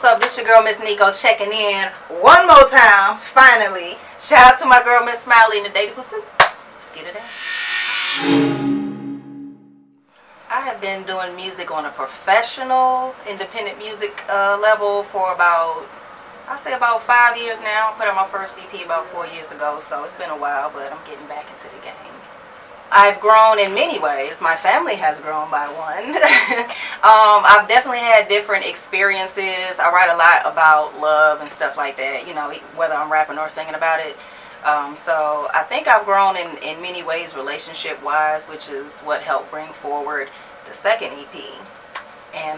what's up? This your girl, Miss Niko, checking in one more time, finally. Shout out to my girl, Miss Smiley, in the Daily Pursuit. Let's get it in. I have been doing music on a professional, independent music level for about 5 years now. Put out my first EP about 4 years ago, so it's been a while, but I'm getting back into the game. I've grown in many ways. My family has grown by one. I've definitely had different experiences. I write a lot about love and stuff like that, you know, whether I'm rapping or singing about it. So I think I've grown in many ways relationship-wise, which is what helped bring forward the second EP.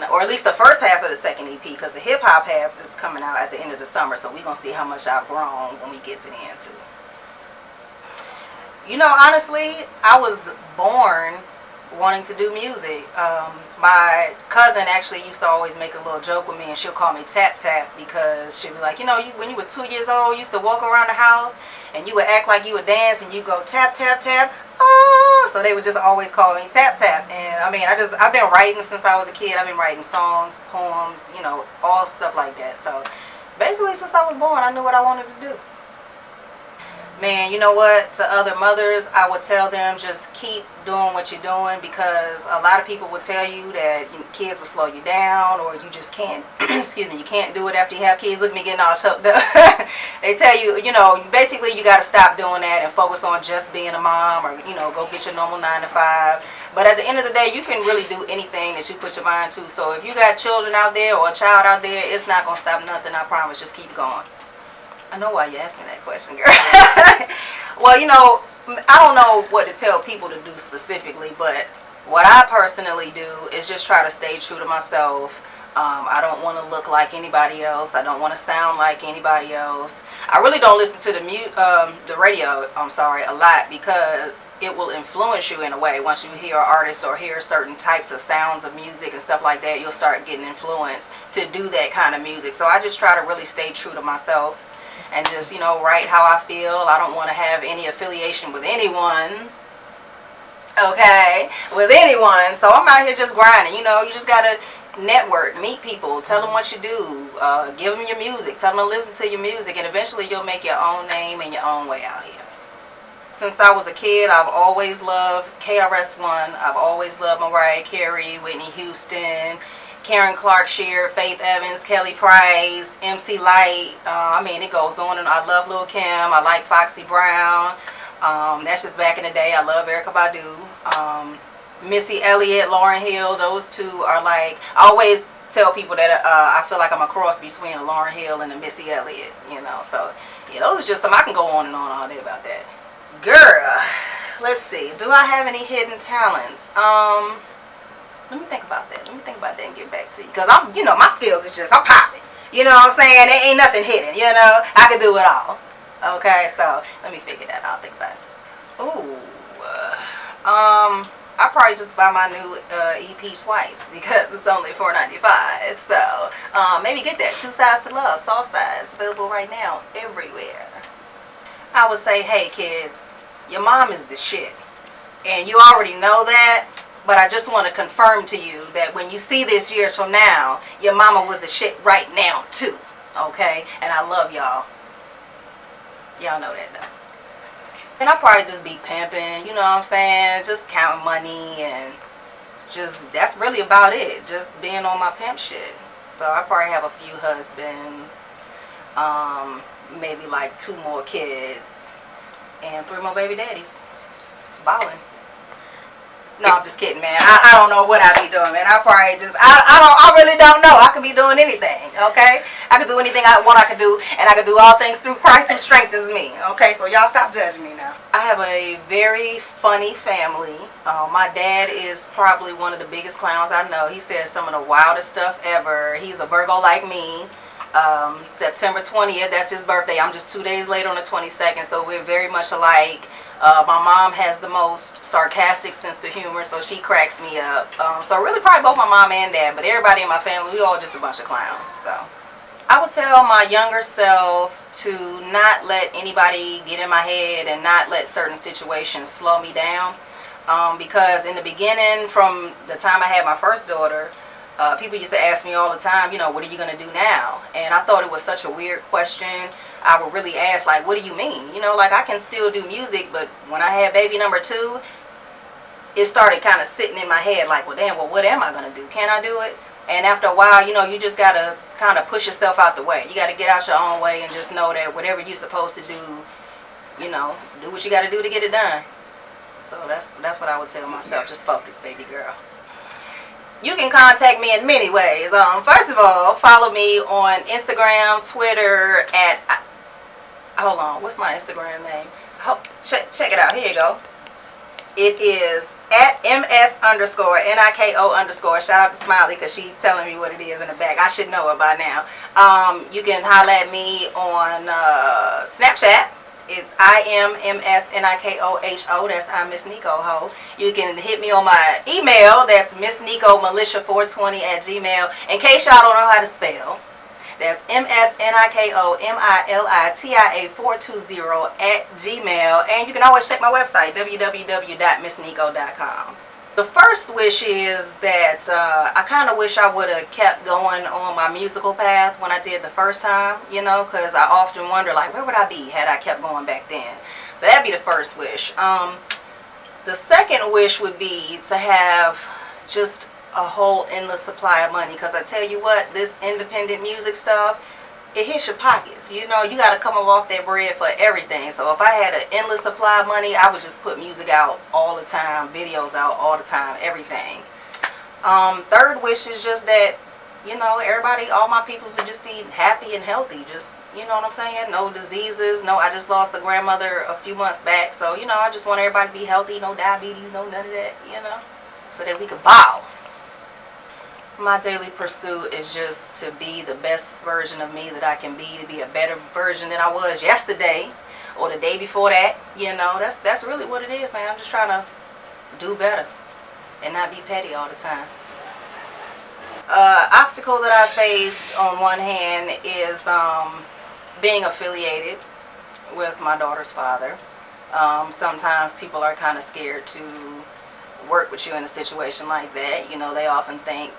Or at least the first half of the second EP, because the hip-hop half is coming out at the end of the summer, so we're going to see how much I've grown when we get to the end, too. You know, honestly, I was born wanting to do music. My cousin actually used to always make a little joke with me, and she'll call me ThA because she'll be like, you know, when you was 2 years old, you used to walk around the house, and you would act like you would dance, and you go tap, tap, tap, oh, so they would just always call me Tap Tap. And I mean, I've been writing since I was a kid. I've been writing songs, poems, you know, all stuff like that. So basically, since I was born, I knew what I wanted to do. Man, you know what? To other mothers, I would tell them just keep doing what you're doing, because a lot of people would tell you that kids will slow you down, or you just can't, excuse me, you can't do it after you have kids. Look at me getting all choked up. They tell you, you know, basically you got to stop doing that and focus on just being a mom, or, you know, go get your normal 9 to 5. But at the end of the day, you can really do anything that you put your mind to. So if you got children out there or a child out there, it's not going to stop nothing, I promise. Just keep going. I know why you asked me that question, girl. Well, you know, I don't know what to tell people to do specifically, but what I personally do is just try to stay true to myself. I don't want to look like anybody else. I don't want to sound like anybody else. I really don't listen to the radio, a lot, because it will influence you in a way. Once you hear an artist or hear certain types of sounds of music and stuff like that, you'll start getting influenced to do that kind of music. So I just try to really stay true to myself and just, you know, write how I feel. I don't want to have any affiliation with anyone, okay, with anyone. So I'm out here just grinding, you know. You just got to network, meet people, tell them what you do, give them your music, tell them to listen to your music, and eventually you'll make your own name and your own way out here. Since I was a kid, I've always loved KRS-One. I've always loved Mariah Carey, Whitney Houston, Karen Clark Sheard, Faith Evans, Kelly Price, MC Lyte. I mean, it goes on. And I love Lil' Kim. I like Foxy Brown. That's just back in the day. I love Erykah Badu. Missy Elliott, Lauryn Hill. Those two are like, I always tell people that I feel like I'm a cross between a Lauryn Hill and a Missy Elliott. You know, so yeah, those are just some. I can go on and on all day about that. Girl, let's see. Do I have any hidden talents? Let me think about that. And get back to you. Because I'm, you know, my skills is just, I'm popping. You know what I'm saying? There ain't nothing hidden, you know. I can do it all. Okay, so let me figure that out. Think about it. Ooh. I probably just buy my new EP twice because it's only $4.95. So maybe get that. 2 Sides to Love, soft size, available right now everywhere. I would say, hey kids, your mom is the shit. And you already know that. But I just want to confirm to you that when you see this years from now, your mama was the shit right now too. Okay? And I love y'all. Y'all know that though. And I'll probably just be pimping, you know what I'm saying? Just counting money and just, that's really about it. Just being on my pimp shit. So I probably have a few husbands, maybe like 2 more kids, and 3 more baby daddies. Ballin'. No, I'm just kidding, man. I don't know what I be doing, man. I probably just, I really don't know. I could be doing anything, okay? I could do anything I could do, and I could do all things through Christ who strengthens me, okay? So y'all stop judging me now. I have a very funny family. My dad is probably one of the biggest clowns I know. He says some of the wildest stuff ever. He's a Virgo like me. September 20th, that's his birthday. I'm just 2 days later on the 22nd, so we're very much alike. My mom has the most sarcastic sense of humor, so she cracks me up. So really probably both my mom and dad, but everybody in my family, we all just a bunch of clowns. So I would tell my younger self to not let anybody get in my head and not let certain situations slow me down. Because in the beginning, from the time I had my first daughter, People used to ask me all the time, you know, what are you going to do now? And I thought it was such a weird question. I would really ask, like, what do you mean? You know, like, I can still do music, but when I had baby number 2, it started kind of sitting in my head like, well, damn, well, what am I going to do? Can I do it? And after a while, you know, you just got to kind of push yourself out the way. You got to get out your own way and just know that whatever you're supposed to do, you know, do what you got to do to get it done. So that's what I would tell myself. Just focus, baby girl. You can contact me in many ways. First of all, follow me on Instagram, Twitter at, hold on, what's my Instagram name? Check it out. Here you go. It is at ms_Niko_. Shout out to Smiley because she's telling me what it is in the back. I should know it by now. You can holler at me on Snapchat. It's IMMSNIKOHO. That's I'm Miss Niko Ho. You can hit me on my email. That's MissNikoMilitia420@gmail. In case y'all don't know how to spell, that's MSNIKOMILITIA420@gmail. And you can always check my website, www.missniko.com. The first wish is that I kind of wish I would have kept going on my musical path when I did the first time, you know, because I often wonder, like, where would I be had I kept going back then? So that'd be the first wish. The second wish would be to have just a whole endless supply of money, because I tell you what, this independent music stuff, it hits your pockets. You know, you got to come up off that bread for everything. So if I had an endless supply of money, I would just put music out all the time, videos out all the time, everything. Third wish is just that, you know, everybody, all my peoples would just be happy and healthy. Just, you know what I'm saying? No diseases. No, I just lost a grandmother a few months back. So, you know, I just want everybody to be healthy. No diabetes, no none of that, you know, so that we could bow. My daily pursuit is just to be the best version of me that I can be, to be a better version than I was yesterday or the day before that. You know, that's really what it is, man. I'm just trying to do better and not be petty all the time. Obstacle that I faced on one hand is being affiliated with my daughter's father. Sometimes people are kind of scared to work with you in a situation like that. You know, they often think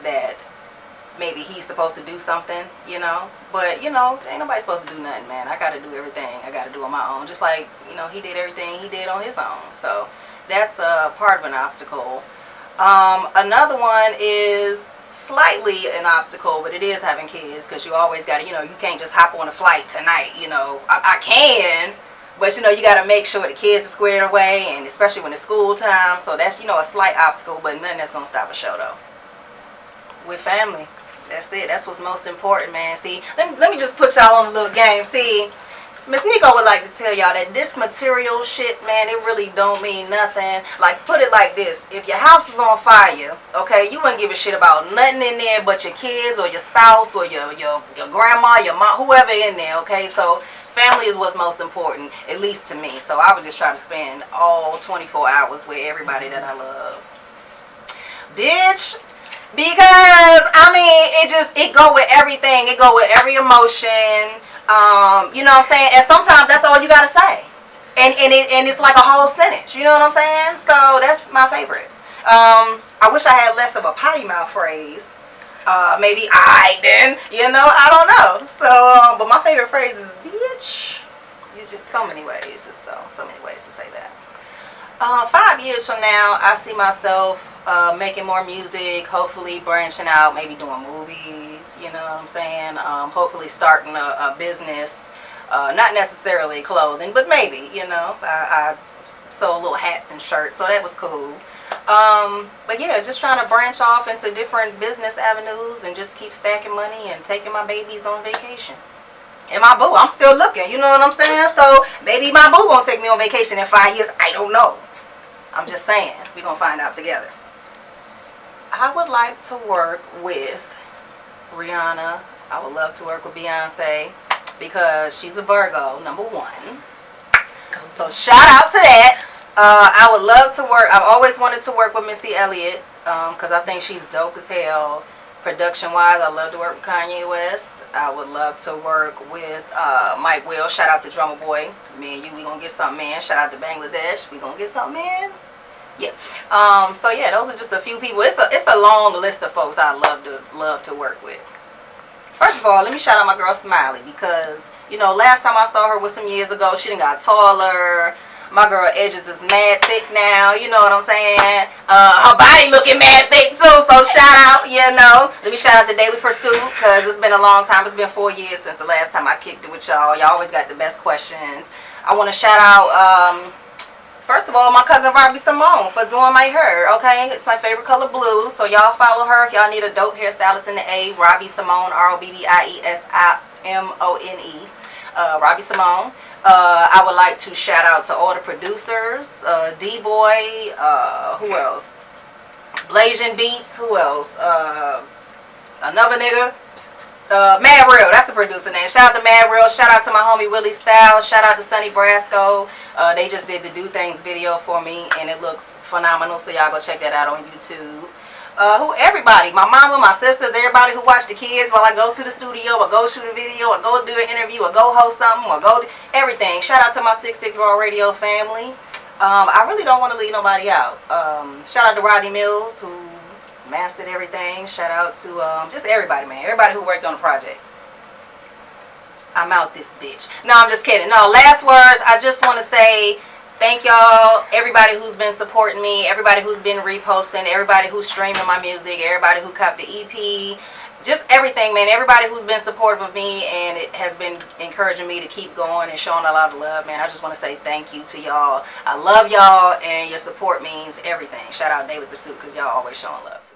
that maybe he's supposed to do something, you know, but, you know, ain't nobody supposed to do nothing, man. I gotta do everything I gotta do on my own, just like, you know, he did everything he did on his own. So that's part of an obstacle. Another one is slightly an obstacle, but it is having kids, because you always gotta, you know, you can't just hop on a flight tonight, you know. I can, but, you know, you gotta make sure the kids are squared away, and especially when it's school time. So that's, you know, a slight obstacle, but nothing that's gonna stop a show, though. With family, that's it. That's what's most important, man. See, let me just put y'all on a little game. See, Miss Niko would like to tell y'all that this material shit, man, it really don't mean nothing. Like, put it like this: if your house is on fire, okay, you wouldn't give a shit about nothing in there but your kids or your spouse or your grandma, your mom, whoever in there, okay? So family is what's most important, at least to me. So I would just try to spend all 24 hours with everybody that I love. Bitch. Because, I mean, it go with everything. It go with every emotion. You know what I'm saying? And sometimes that's all you got to say. And it's like a whole sentence. You know what I'm saying? So that's my favorite. I wish I had less of a potty mouth phrase. Maybe I then. You know, I don't know. So, but my favorite phrase is bitch. It's just so many ways. It's so many ways to say that. 5 years from now, I see myself making more music, hopefully branching out, maybe doing movies, you know what I'm saying? Hopefully starting a business, not necessarily clothing, but maybe, you know. I sold little hats and shirts, so that was cool. But yeah, just trying to branch off into different business avenues and just keep stacking money and taking my babies on vacation. And my boo, I'm still looking, you know what I'm saying? So maybe my boo gonna take me on vacation in 5 years. I don't know. I'm just saying, we're gonna find out together. I would like to work with Rihanna. I would love to work with Beyonce because she's a Virgo, #1. So shout out to that. I would love to work. I've always wanted to work with Missy Elliott because I think she's dope as hell. Production wise, I love to work with Kanye West. I would love to work with Mike Will. Shout out to Drummer Boy. Me and you, we gonna get something in. Shout out to Bangladesh. We gonna get something in. Yeah. So yeah, those are just a few people. It's a long list of folks I love to work with. First of all, let me shout out my girl Smiley, because last time I saw her was some years ago. She done got taller. My girl edges is mad thick now. You know what I'm saying? Her body looking mad thick too. So shout out, Let me shout out to Daily Pursuit, because it's been a long time. It's been 4 years since the last time I kicked it with y'all. Y'all always got the best questions. I want to shout out. First of all, my cousin Robbie Simone for doing my hair, okay? It's my favorite color, blue. So y'all follow her if y'all need a dope hairstylist in the A. Robbie Simone, ROBBIESIMONE. Robbie Simone. I would like to shout out to all the producers. D-Boy, who else? Blasian Beats, who else? Another nigga. Mad Real, that's the producer name. Shout out to Mad Real. Shout out to my homie Willie Styles. Shout out to Sonny Brasco. They just did the Do Things video for me, and it looks phenomenal. So y'all go check that out on YouTube. Everybody, my mama, my sisters, everybody who watch the kids while I go to the studio, or go shoot a video, or go do an interview, or go host something, or go everything. Shout out to my 66 Raw Radio family. I really don't want to leave nobody out. Shout out to Rodney Mills, who mastered everything. Shout out to just everybody, man. Everybody who worked on the project. I'm out this bitch. No, I'm just kidding. No, last words. I just want to say thank y'all, everybody who's been supporting me, everybody who's been reposting, everybody who's streaming my music, everybody who copped the EP, just everything, man. Everybody who's been supportive of me, and it has been encouraging me to keep going and showing a lot of love, man. I just want to say thank you to y'all. I love y'all, and your support means everything. Shout out Daily Pursuit, because y'all always showing love too.